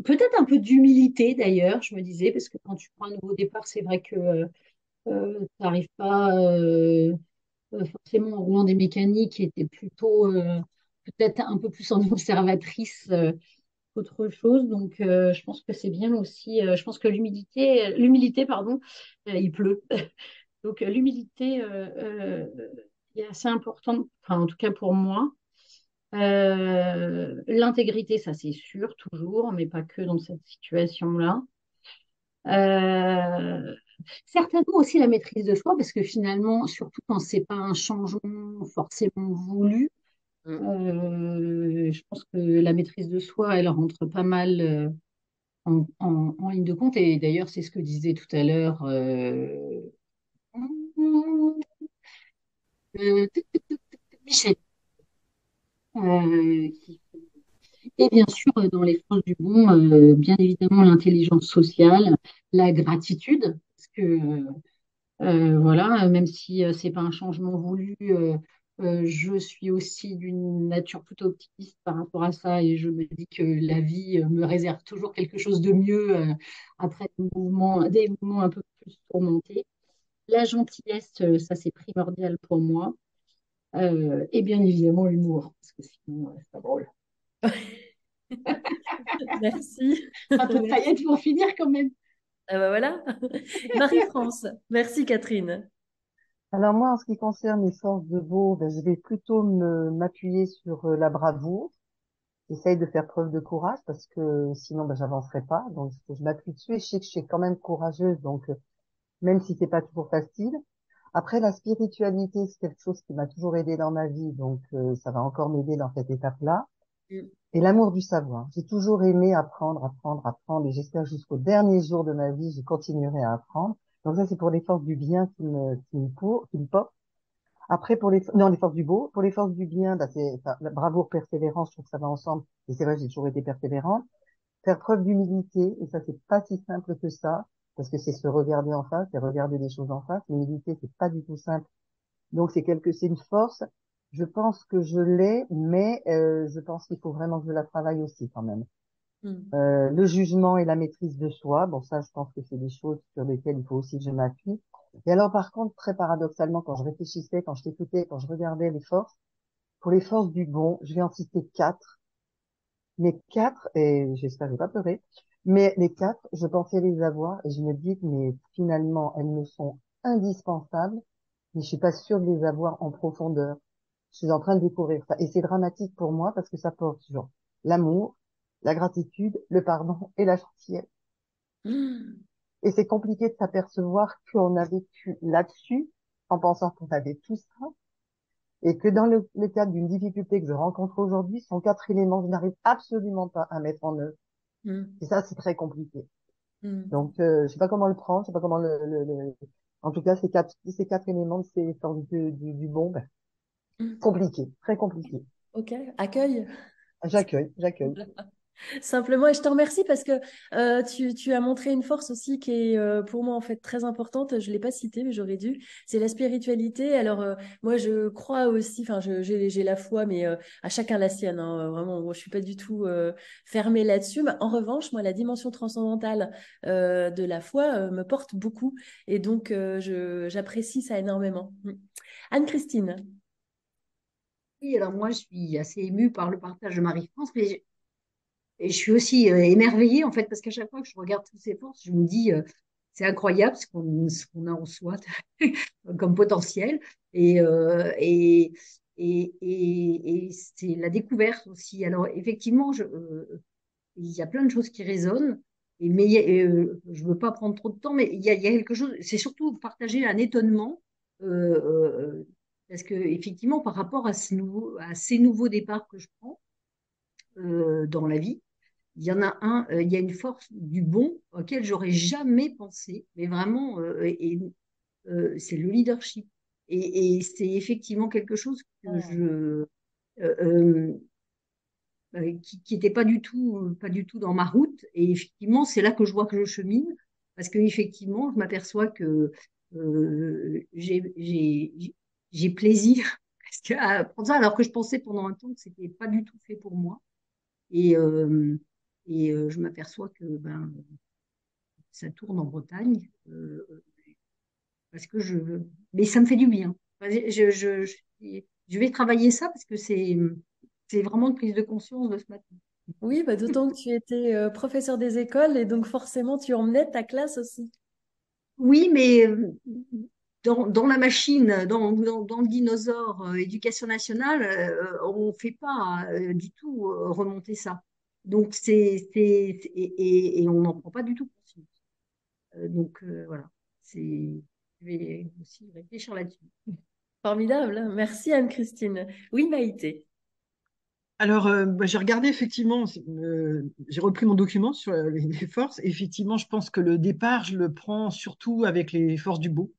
Speaker 2: Peut-être un peu d'humilité d'ailleurs, je me disais, parce que quand tu prends un nouveau départ, c'est vrai que tu n'arrives pas forcément en roulant des mécaniques qui étaient plutôt peut-être un peu plus en observatrice qu'autre chose. Donc, je pense que c'est bien aussi. Je pense que l'humilité, pardon, il pleut. Donc, l'humilité est assez importante, enfin, en tout cas pour moi. L'intégrité, ça c'est sûr, toujours, mais pas que dans cette situation-là. Euh, Certainement aussi la maîtrise de soi, parce que finalement, surtout quand c'est pas un changement forcément voulu,
Speaker 1: Mm.
Speaker 2: je pense que la maîtrise de soi, elle rentre pas mal en ligne de compte. Et d'ailleurs, c'est ce que disait tout à l'heure Michel. Qui Et bien sûr, dans les forces du bon, bien évidemment, l'intelligence sociale, la gratitude, parce que voilà, même si c'est pas un changement voulu, je suis aussi d'une nature plutôt optimiste par rapport à ça et je me dis que la vie me réserve toujours quelque chose de mieux après des moments un peu plus tourmentés. La gentillesse, ça c'est primordial pour moi. Et bien évidemment l'humour, parce que sinon c'est pas drôle.
Speaker 1: Merci.
Speaker 2: Un peu de
Speaker 1: Merci.
Speaker 2: paillettes pour finir quand même.
Speaker 1: Ah bah voilà. Marie-France. Merci Catherine.
Speaker 4: Alors moi, en ce qui concerne les forces de Beau, ben, je vais plutôt m'appuyer sur la bravoure. J'essaye de faire preuve de courage parce que sinon, ben, j'avancerai pas. Donc, je m'appuie dessus et je sais que je suis quand même courageuse. Donc, même si c'est pas toujours facile. Après, la spiritualité, c'est quelque chose qui m'a toujours aidé dans ma vie. Donc, ça va encore m'aider dans cette étape-là.
Speaker 1: Mm.
Speaker 4: Et l'amour du savoir. J'ai toujours aimé apprendre, apprendre, apprendre. Et j'espère jusqu'au dernier jour de ma vie, je continuerai à apprendre. Donc ça, c'est pour les forces du bien qui me portent. Après, non, les forces du beau. Pour les forces du bien, bah, enfin, la bravoure, persévérance, je trouve que ça va ensemble. Et c'est vrai, j'ai toujours été persévérante. Faire preuve d'humilité. Et ça, c'est pas si simple que ça. Parce que c'est se regarder en face, c'est regarder les choses en face. L'humilité, c'est pas du tout simple. Donc, c'est une force. Je pense que je l'ai, mais je pense qu'il faut vraiment que je la travaille aussi quand même.
Speaker 1: Mm.
Speaker 4: Le jugement et la maîtrise de soi, bon ça je pense que c'est des choses sur lesquelles il faut aussi que je m'appuie. Et alors par contre, très paradoxalement, quand je réfléchissais, quand je t'écoutais, quand je regardais les forces, pour les forces du bon, je vais en citer quatre. Mais quatre, et j'espère que je vais pas pleurer, mais les quatre, je pensais les avoir et je me dis que mais finalement elles me sont indispensables, mais je suis pas sûre de les avoir en profondeur. Je suis en train de découvrir ça. Et c'est dramatique pour moi parce que ça porte sur l'amour, la gratitude, le pardon et la gentillesse.
Speaker 1: Mm.
Speaker 4: Et c'est compliqué de s'apercevoir qu'on a vécu là-dessus en pensant qu'on avait tout ça et que dans le cadre d'une difficulté que je rencontre aujourd'hui, sont quatre éléments que je n'arrive absolument pas à mettre en œuvre.
Speaker 1: Mm.
Speaker 4: Et ça, c'est très compliqué.
Speaker 1: Mm.
Speaker 4: Donc, je sais pas comment le prendre, je sais pas comment En tout cas, ces quatre éléments, c'est formes du bon, ben,
Speaker 1: Mm.
Speaker 4: compliqué, très compliqué.
Speaker 1: Ok, accueil.
Speaker 4: J'accueille, j'accueille.
Speaker 1: Simplement, et je te remercie parce que tu as montré une force aussi qui est pour moi en fait très importante. Je l'ai pas citée, mais j'aurais dû. C'est la spiritualité. Alors moi, je crois aussi. Enfin, j'ai la foi, mais à chacun la sienne. Hein, vraiment, moi, je suis pas du tout fermée là-dessus. Mais en revanche, moi, la dimension transcendantale de la foi me porte beaucoup, et donc j'apprécie ça énormément. Anne-Christine.
Speaker 2: Oui, alors moi, je suis assez émue par le partage de Marie-France, mais et je suis aussi émerveillée, en fait, parce qu'à chaque fois que je regarde toutes ces forces, je me dis, c'est incroyable ce qu'on a en soi comme potentiel. Et, euh, et, et c'est la découverte aussi. Alors, effectivement, il y a plein de choses qui résonnent. Mais je ne veux pas prendre trop de temps, mais il y a quelque chose, c'est surtout partager un étonnement, euh, euh, parce que effectivement, par rapport à ces nouveaux départs que je prends dans la vie, il y en a il y a une force du bon auquel j'aurais jamais pensé, mais vraiment, c'est le leadership. Et c'est effectivement quelque chose que euh, euh, qui n'était pas du tout dans ma route. Et effectivement, c'est là que je vois que je chemine, parce que effectivement, je m'aperçois que j'ai plaisir à prendre ça, alors que je pensais pendant un temps que c'était pas du tout fait pour moi. Et, je m'aperçois que ben, ça tourne en Bretagne, parce que mais ça me fait du bien. Enfin, je vais travailler ça parce que c'est vraiment une prise de conscience de ce matin.
Speaker 1: Oui, bah, d'autant que tu étais professeur des écoles et donc forcément tu emmenais ta classe aussi.
Speaker 2: Oui, mais dans la machine, dans le dinosaure éducation nationale, on ne fait pas du tout remonter ça. Donc, et on n'en prend pas du tout conscience. Donc, voilà, je vais aussi réfléchir là-dessus.
Speaker 1: Formidable. Merci Anne-Christine. Oui, Maïté.
Speaker 7: Alors, j'ai regardé effectivement, j'ai repris mon document sur les forces. Et effectivement, je pense que le départ, je le prends surtout avec les forces du beau.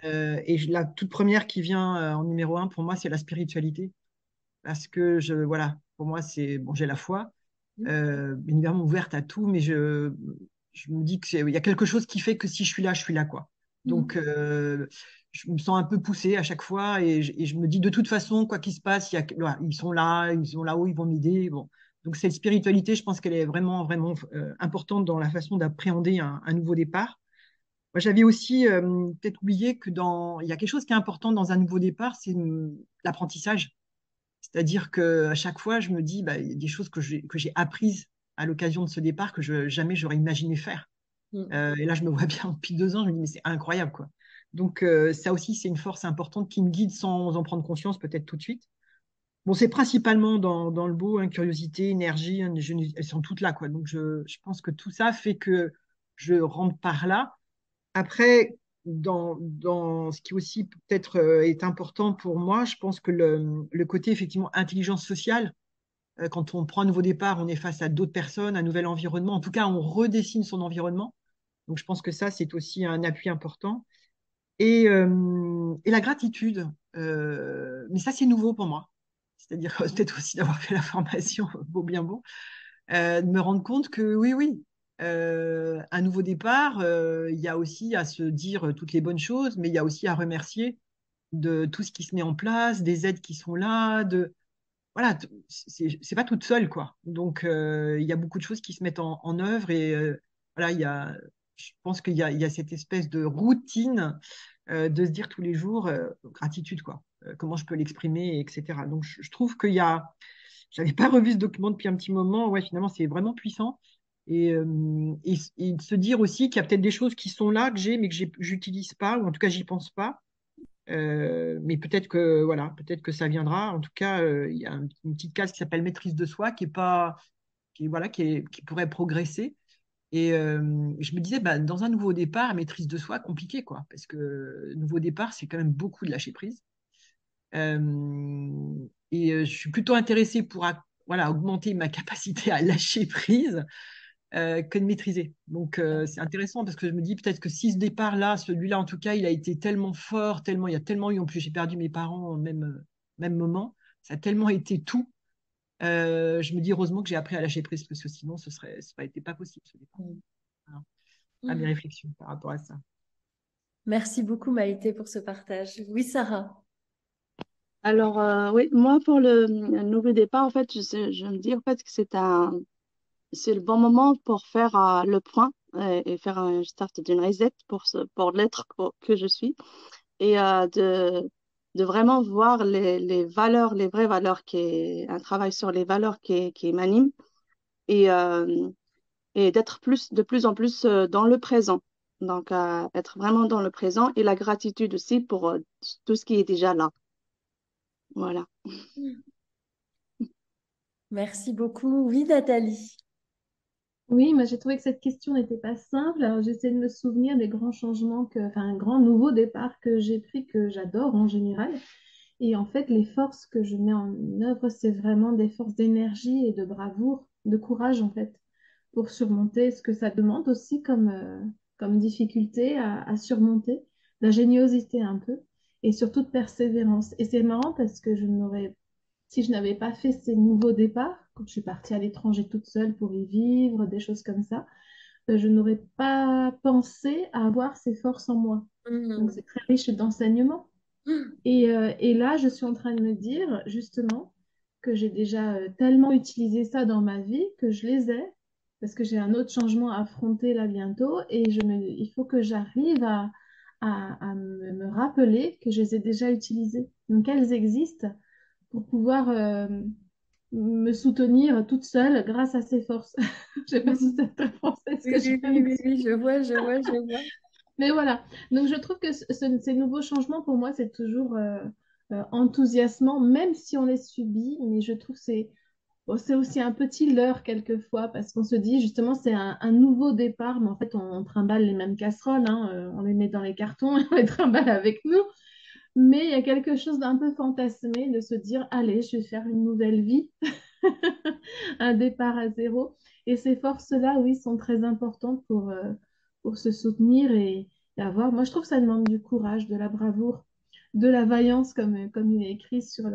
Speaker 7: La toute première qui vient en numéro un, pour moi, c'est la spiritualité. Parce que voilà, pour moi, bon, j'ai la foi, évidemment ouverte à tout, mais je me dis il y a quelque chose qui fait que si je suis là, quoi. Donc, je me sens un peu poussée à chaque fois et je me dis de toute façon, quoi qu'il se passe, voilà, ils sont là-haut, ils vont m'aider. Bon. Donc, cette spiritualité, je pense qu'elle est vraiment, vraiment importante dans la façon d'appréhender un nouveau départ. Moi, j'avais aussi peut-être oublié il y a quelque chose qui est important dans un nouveau départ, c'est l'apprentissage. C'est-à-dire qu'à chaque fois, je me dis, bah, il y a des choses que j'ai apprises à l'occasion de ce départ que jamais j'aurais imaginé faire. Et là, je me vois bien depuis 2 ans, je me dis, mais c'est incroyable, quoi. Donc, ça aussi, c'est une force importante qui me guide sans en prendre conscience, peut-être tout de suite. Bon, c'est principalement dans le beau, hein, curiosité, énergie, hein, elles sont toutes là, quoi. Donc, je pense que tout ça fait que je rentre par là. Après, dans ce qui aussi peut-être est important pour moi, je pense que le côté effectivement intelligence sociale, quand on prend un nouveau départ, on est face à d'autres personnes, un nouvel environnement. En tout cas, on redessine son environnement. Donc, je pense que ça, c'est aussi un appui important. Et la gratitude, mais ça, c'est nouveau pour moi. C'est-à-dire peut-être aussi d'avoir fait la formation, beau bien beau, de me rendre compte que oui, oui, un nouveau départ, il y a aussi à se dire toutes les bonnes choses, mais il y a aussi à remercier de tout ce qui se met en place, des aides qui sont là, voilà, c'est pas toute seule, quoi. Donc, il y a beaucoup de choses qui se mettent en œuvre et voilà, je pense il y a cette espèce de routine de se dire tous les jours gratitude, quoi. Comment je peux l'exprimer, etc. Donc, je trouve j'avais pas revu ce document depuis un petit moment. Ouais, finalement, c'est vraiment puissant. Et de se dire aussi qu'il y a peut-être des choses qui sont là que j'ai, mais que j'utilise pas, ou en tout cas, j'y pense pas. Mais peut-être que ça viendra. En tout cas, il y a une petite case qui s'appelle maîtrise de soi, qui pourrait progresser. Et je me disais, bah, dans un nouveau départ, maîtrise de soi, compliqué, quoi, parce que nouveau départ, c'est quand même beaucoup de lâcher prise. Je suis plutôt intéressée pour voilà, augmenter ma capacité à lâcher prise que de maîtriser. Donc, c'est intéressant parce que je me dis peut-être que si ce départ-là, celui-là en tout cas, il a été tellement fort, il y a tellement eu, en plus j'ai perdu mes parents au même moment, ça a tellement été tout. Je me dis heureusement que j'ai appris à lâcher prise parce que sinon, ça n'aurait été pas possible ce départ. Voilà. À mes réflexions par rapport à ça.
Speaker 1: Merci beaucoup Maïté pour ce partage. Oui, Sarah.
Speaker 8: Alors, oui, moi, pour le nouveau départ, en fait, je me dis en fait que c'est le bon moment pour faire le point et faire un start d'une reset pour l'être que je suis et de vraiment voir les valeurs, les vraies valeurs, un travail sur les valeurs qui m'animent et, euh, et d'être de plus en plus dans le présent. Donc, être vraiment dans le présent et la gratitude aussi pour tout ce qui est déjà là. Voilà.
Speaker 1: Merci beaucoup. Oui, Nathalie.
Speaker 5: Oui, moi j'ai trouvé que cette question n'était pas simple. Alors j'essaie de me souvenir des grands changements enfin un grand nouveau départ que j'ai pris, que j'adore en général. Et en fait, les forces que je mets en œuvre, c'est vraiment des forces d'énergie et de bravoure, de courage en fait, pour surmonter ce que ça demande aussi comme difficulté à surmonter, d'ingéniosité un peu, et surtout de persévérance. Et c'est marrant parce que si je n'avais pas fait ces nouveaux départs, quand je suis partie à l'étranger toute seule pour y vivre, des choses comme ça, je n'aurais pas pensé à avoir ces forces en moi. Donc c'est très riche d'enseignements. Et là, je suis en train de me dire justement que j'ai déjà tellement utilisé ça dans ma vie que je les ai, parce que j'ai un autre changement à affronter là bientôt, et il faut que j'arrive à me rappeler que je les ai déjà utilisées. Donc elles existent pour pouvoir me soutenir toute seule grâce à ces forces. Je ne sais pas si c'est très français ce
Speaker 1: Oui,
Speaker 5: que je
Speaker 1: oui,
Speaker 5: viens
Speaker 1: oui,
Speaker 5: de
Speaker 1: oui,
Speaker 5: dire.
Speaker 1: oui, je vois, je vois, je vois.
Speaker 5: Mais voilà. Donc, je trouve que ces nouveaux changements, pour moi, c'est toujours enthousiasmant, même si on les subit. Mais je trouve que bon, c'est aussi un petit leurre quelquefois, parce qu'on se dit, justement, c'est un nouveau départ, mais en fait, on trimballe les mêmes casseroles, hein, on les met dans les cartons et on les trimballe avec nous. Mais il y a quelque chose d'un peu fantasmé de se dire, allez, je vais faire une nouvelle vie, un départ à zéro. Et ces forces-là, oui, sont très importantes pour se soutenir et avoir. Moi, je trouve que ça demande du courage, de la bravoure, de la vaillance, comme il est écrit sur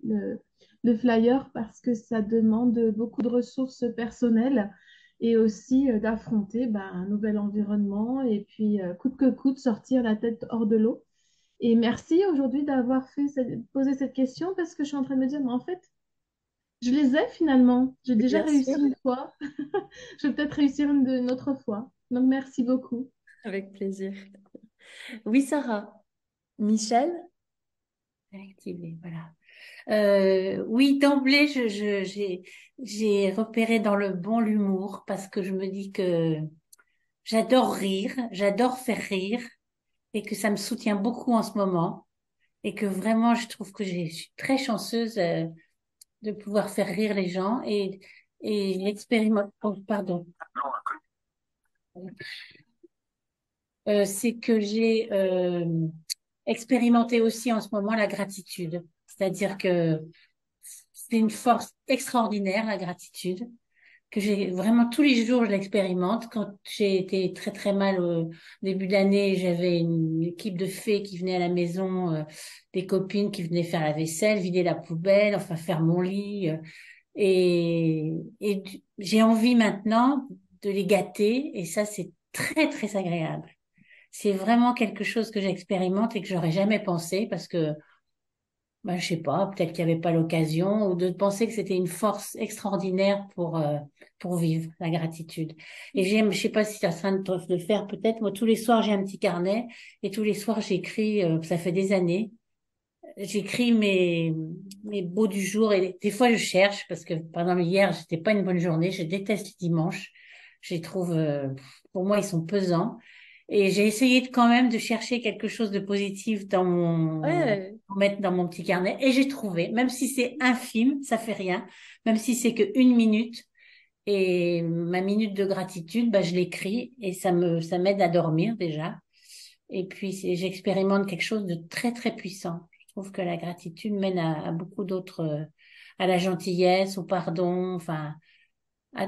Speaker 5: le flyer, parce que ça demande beaucoup de ressources personnelles et aussi d'affronter un nouvel environnement et puis, coûte que coûte, sortir la tête hors de l'eau. Et merci aujourd'hui d'avoir posé cette question parce que je suis en train de me dire, mais en fait, je les ai finalement. J'ai déjà
Speaker 1: Bien sûr,
Speaker 5: réussi une fois. Je vais peut-être réussir une autre fois. Donc, merci beaucoup.
Speaker 1: avec plaisir. Oui, Sarah. Michel?
Speaker 6: Activer, voilà. Oui, d'emblée, j'ai repéré dans le bon l'humour parce que je me dis que j'adore rire, j'adore faire rire et que ça me soutient beaucoup en ce moment et que vraiment, je trouve que je suis très chanceuse de pouvoir faire rire les gens et j'expérimente, oh, pardon. C'est que j'ai expérimenté aussi en ce moment la gratitude. C'est-à-dire que c'est une force extraordinaire, la gratitude, que j'ai vraiment tous les jours, je l'expérimente. Quand j'ai été très très mal au début d'année, j'avais une équipe de fées qui venaient à la maison, des copines qui venaient faire la vaisselle, vider la poubelle, enfin faire mon lit. Et j'ai envie maintenant de les gâter et ça, c'est très très agréable. C'est vraiment quelque chose que j'expérimente et que j'aurais jamais pensé parce que, je sais pas, peut-être qu'il n'y avait pas l'occasion ou de penser que c'était une force extraordinaire pour vivre la gratitude. Et je sais pas si tu es en train de le faire peut-être. Moi, tous les soirs, j'ai un petit carnet et tous les soirs, j'écris, ça fait des années, j'écris mes beaux du jour et des fois, je cherche parce que, par exemple, hier, c'était pas une bonne journée. Je déteste les dimanches. Je les trouve, pour moi, ils sont pesants. Et j'ai essayé quand même de chercher quelque chose de positif
Speaker 1: Ouais,
Speaker 6: pour mettre dans mon petit carnet. Et j'ai trouvé, même si c'est infime, ça fait rien. Même si c'est que une minute. Et ma minute de gratitude, je l'écris et ça m'aide à dormir déjà. Et puis, j'expérimente quelque chose de très, très puissant. Je trouve que la gratitude mène à beaucoup d'autres, à la gentillesse, au pardon, enfin, à,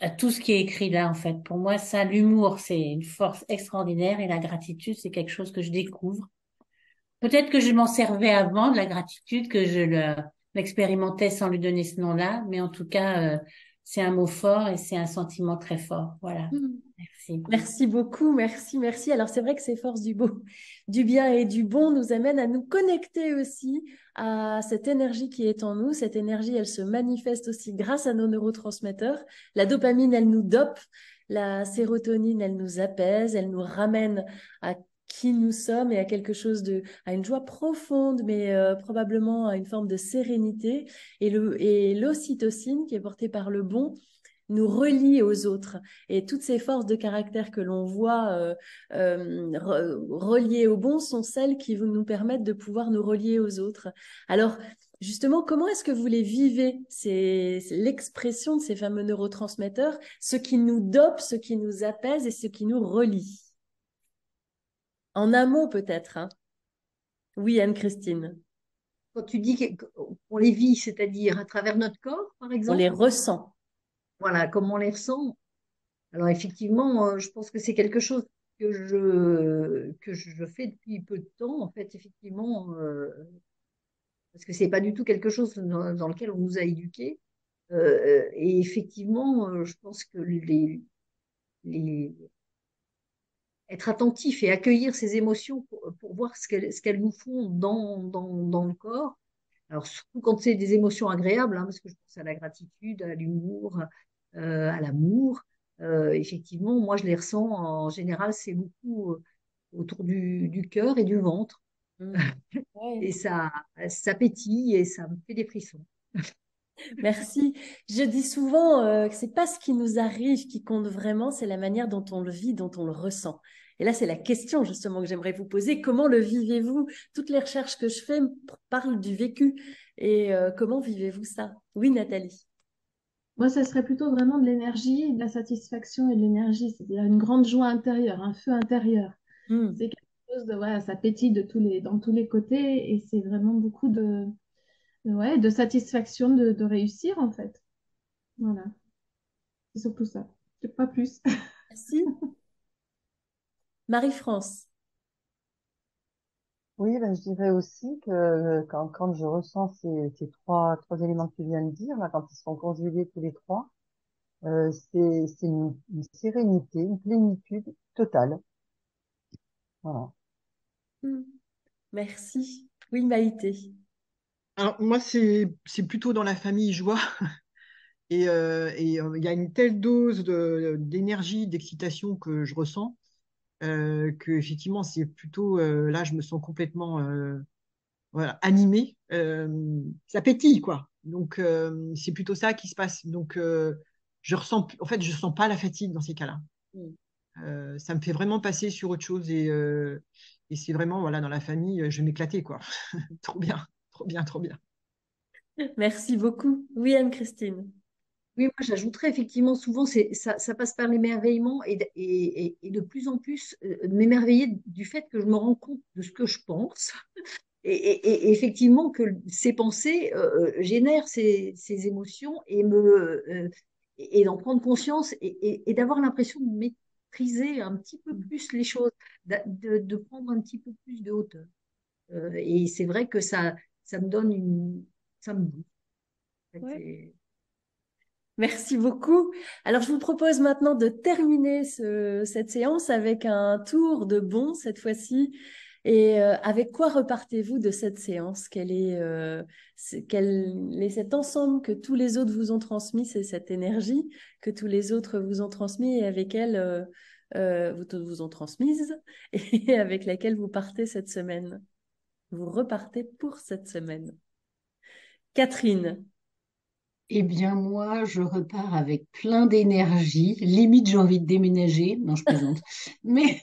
Speaker 6: à tout ce qui est écrit là, en fait. Pour moi, ça, l'humour, c'est une force extraordinaire et la gratitude, c'est quelque chose que je découvre. Peut-être que je m'en servais avant de la gratitude, que l'expérimentais sans lui donner ce nom-là, mais en tout cas, c'est un mot fort et c'est un sentiment très fort. Voilà.
Speaker 1: ouais.
Speaker 6: Merci.
Speaker 1: Merci beaucoup, merci, merci. Alors c'est vrai que ces forces du beau, du bien et du bon nous amènent à nous connecter aussi à cette énergie qui est en nous. Cette énergie, elle se manifeste aussi grâce à nos neurotransmetteurs. La dopamine, elle nous dope. La sérotonine, elle nous apaise, elle nous ramène à qui nous sommes et à quelque chose à une joie profonde, mais probablement à une forme de sérénité. Et l'ocytocine, qui est portée par le bon, nous relie aux autres. Et toutes ces forces de caractère que l'on voit reliées au bon sont celles qui nous permettent de pouvoir nous relier aux autres. Alors, justement, comment est-ce que vous les vivez, c'est l'expression de ces fameux neurotransmetteurs, ce qui nous dope, ce qui nous apaise et ce qui nous relie? En un mot, peut-être, hein. Oui, Anne-Christine,
Speaker 2: Quand tu dis qu'on les vit, c'est-à-dire à travers notre corps, par
Speaker 1: on les
Speaker 2: exemple,
Speaker 1: ressent.
Speaker 2: voilà, comment on les ressent. Alors effectivement, je pense que c'est quelque chose que je fais depuis peu de temps, en fait, effectivement, parce que c'est pas du tout quelque chose dans lequel on nous a éduqués. Et effectivement, je pense que les, être attentif et accueillir ces émotions pour voir ce qu'elles nous font dans le corps. Alors, surtout quand c'est des émotions agréables, hein, parce que je pense à la gratitude, à l'humour, à l'amour. Effectivement, moi, je les ressens en général, c'est beaucoup autour du cœur et du ventre.
Speaker 1: Mm. Ouais.
Speaker 2: Et ça pétille et ça me fait des frissons.
Speaker 1: Merci. Je dis souvent que c'est pas ce qui nous arrive qui compte vraiment, c'est la manière dont on le vit, dont on le ressent. Et là, c'est la question justement que j'aimerais vous poser. Comment le vivez-vous? Toutes les recherches que je fais parlent du vécu. Et comment vivez-vous ça? Oui, Nathalie.
Speaker 5: Moi, ça serait plutôt vraiment de l'énergie, de la satisfaction et de l'énergie, c'est-à-dire une grande joie intérieure, un feu intérieur.
Speaker 1: Hmm.
Speaker 5: C'est quelque chose de, voilà, ça pétille dans tous les côtés et c'est vraiment beaucoup ouais, de satisfaction de réussir en fait. Voilà, c'est surtout ça. C'est pas plus.
Speaker 1: Merci. Marie-France.
Speaker 4: Oui, ben, je dirais aussi que quand je ressens ces trois éléments que tu viens de dire, là, quand ils sont conjugués tous les trois, c'est une sérénité, une plénitude totale. Voilà.
Speaker 1: Hmm. Merci. Oui, Maïté.
Speaker 7: Alors, moi, c'est plutôt dans la famille joie. Il y a une telle dose d'énergie, d'excitation que je ressens, que effectivement, c'est plutôt là, je me sens complètement voilà, animée. Ça pétille, quoi. Donc, c'est plutôt ça qui se passe. Donc, en fait, je sens pas la fatigue dans ces cas-là.
Speaker 1: Hmm.
Speaker 7: Ça me fait vraiment passer sur autre chose et c'est vraiment, voilà, dans la famille, je vais m'éclater, quoi. Trop bien, trop bien, trop bien.
Speaker 1: Merci beaucoup. Oui, Anne-Christine.
Speaker 2: Oui, moi j'ajouterais effectivement souvent ça passe par l'émerveillement et de plus en plus m'émerveiller du fait que je me rends compte de ce que je pense et effectivement que ces pensées génèrent ces émotions et d'en prendre conscience et d'avoir l'impression de maîtriser un petit peu plus les choses, de prendre un petit peu plus de hauteur. Et c'est vrai que ça me donne ça me booste. En fait,
Speaker 1: Ouais. Merci beaucoup. Alors, je vous propose maintenant de terminer cette séance avec un tour de bon cette fois-ci. Et avec quoi repartez-vous de cette séance? Quel est cet ensemble que tous les autres vous ont transmis, c'est cette énergie que tous les autres vous ont transmis et avec elle vous ont transmise et avec laquelle vous partez cette semaine? Vous repartez pour cette semaine. Catherine.
Speaker 9: Eh bien, moi, je repars avec plein d'énergie. Limite, j'ai envie de déménager. Non, je plaisante. Mais,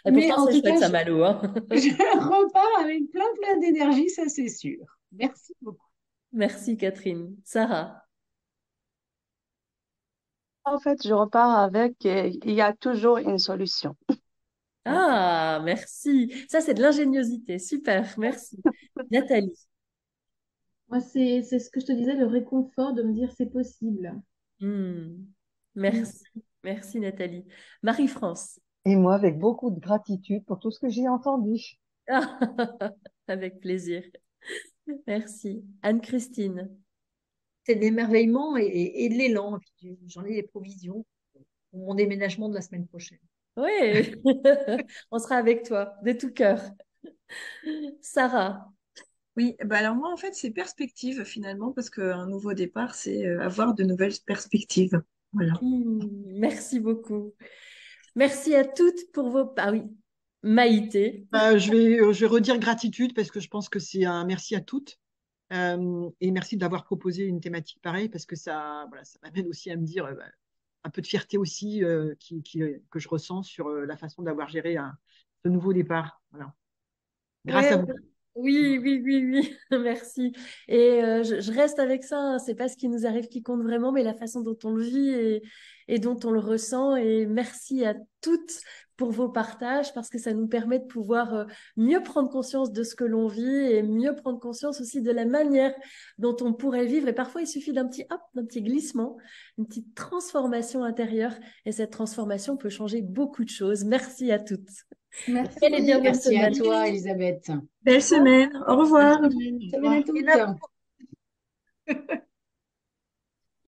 Speaker 1: Et
Speaker 9: mais
Speaker 1: pourtant,
Speaker 9: en
Speaker 1: c'est
Speaker 9: tout
Speaker 1: chouette,
Speaker 9: cas,
Speaker 1: ça, Malo, hein.
Speaker 9: je repars avec plein d'énergie, ça c'est sûr. Merci beaucoup.
Speaker 1: Merci, Catherine. Sarah.
Speaker 8: En fait, je repars avec, il y a toujours une solution.
Speaker 1: Ah, merci. Ça, c'est de l'ingéniosité. Super, merci. Nathalie.
Speaker 5: Moi, c'est ce que je te disais, le réconfort de me dire c'est possible.
Speaker 1: Hmm.
Speaker 5: Mm.
Speaker 1: Merci. Merci, Nathalie. Marie-France.
Speaker 4: Et moi, avec beaucoup de gratitude pour tout ce que j'ai entendu.
Speaker 1: Ah, avec plaisir. Merci. Anne-Christine.
Speaker 2: C'est de l'émerveillement et de l'élan. Et puis, j'en ai des provisions pour mon déménagement de la semaine prochaine.
Speaker 1: Oui, on sera avec toi, de tout cœur. Sarah.
Speaker 3: Oui, bah alors moi en fait c'est perspective finalement parce qu'un nouveau départ c'est avoir de nouvelles perspectives. Voilà.
Speaker 1: Merci beaucoup. Merci à toutes pour vos... Ah oui, Maïté.
Speaker 7: Je vais redire gratitude parce que je pense que c'est un merci à toutes. Et merci d'avoir proposé une thématique pareille parce que voilà, ça m'amène aussi à me dire bah, un peu de fierté aussi que je ressens sur la façon d'avoir géré ce nouveau départ. Voilà. Grâce
Speaker 1: Ouais,
Speaker 7: à vous.
Speaker 1: oui, oui, oui, oui, merci. Et je reste avec ça, hein. C'est pas ce qui nous arrive qui compte vraiment, mais la façon dont on le vit et dont on le ressent. Et merci à toutes pour vos partages parce que ça nous permet de pouvoir mieux prendre conscience de ce que l'on vit et mieux prendre conscience aussi de la manière dont on pourrait vivre. Et parfois, il suffit d'un petit hop, d'un petit glissement, une petite transformation intérieure. Et cette transformation peut changer beaucoup de choses. Merci à toutes.
Speaker 5: Merci
Speaker 1: Belle et bien
Speaker 5: beaucoup.
Speaker 1: bonne
Speaker 9: Merci à
Speaker 1: semaine.
Speaker 9: toi, Elisabeth.
Speaker 3: Belle semaine, au
Speaker 9: Belle
Speaker 3: revoir.
Speaker 9: semaine. Semaine à
Speaker 2: Et là,
Speaker 9: toutes.